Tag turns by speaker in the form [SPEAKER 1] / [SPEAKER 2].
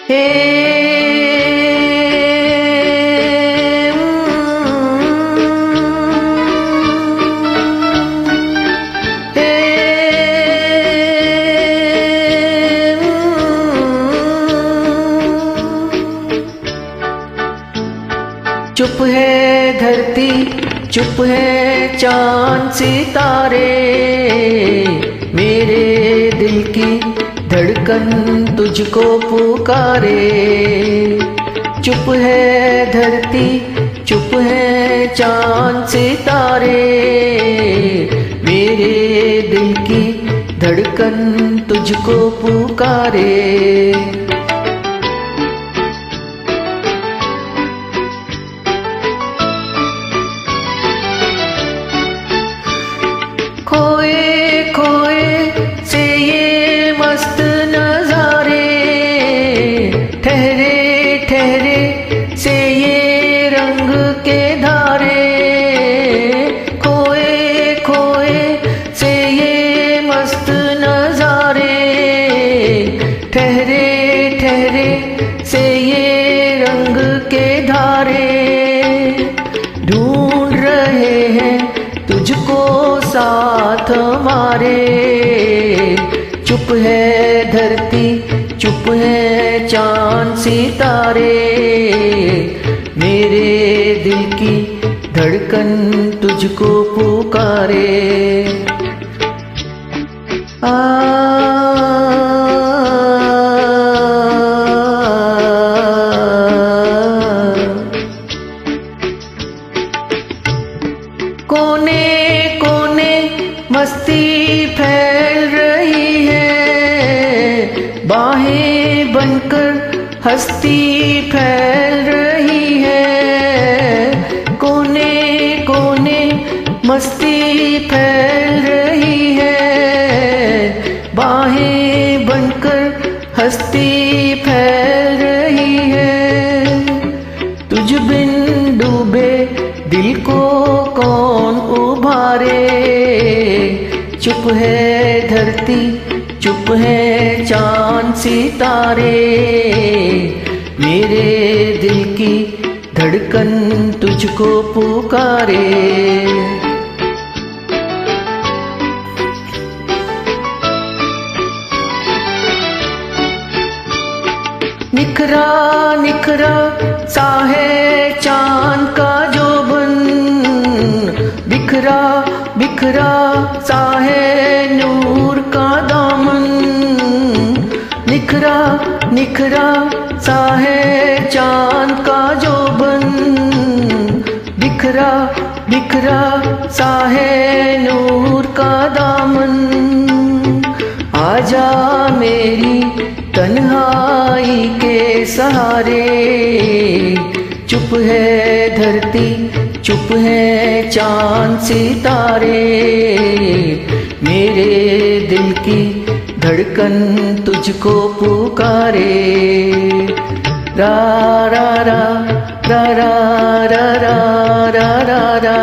[SPEAKER 1] चुप है धरती, चुप है चांद सितारे, मेरे दिल की धड़कन तुझको पुकारे। चुप है धरती, चुप है चांद सितारे, मेरे दिल की धड़कन तुझको पुकारे। खोए खोए से ये मस्त नजारे, ठहरे ठहरे से ये रंग के धारे। खोए खोए से ये मस्त नजारे, ठहरे ठहरे से ये रंग के धारे। ढूंढ रहे हैं तुझको साथ हमारे। चुप है धरती, चुप है चांद सितारे, मेरे दिल की धड़कन तुझको पुकारे। कोने कोने मस्ती फैल रही है, बाहें बनकर हस्ती फैल रही है। कोने कोने मस्ती फैल रही है, बाहें बनकर हस्ती फैल रही है। तुझ बिन डूबे दिल को कौन उभारे। चुप है धरती, चुप है चांद सितारे, मेरे दिल की धड़कन तुझको पुकारे। निखरा निखरा सा है चांद का जो बन, बिखरा बिखरा सा है नूर का दामन। निखरा निखरा सा है चांद का जो बन, बिखरा बिखरा सा है नूर का दामन। आजा मेरी तन्हाई के सहारे। चुप है धरती, चुप है चांद सितारे, मेरे दिल की धड़कन तुझको पुकारे। रा रा रा रा रा रा रा रा रा।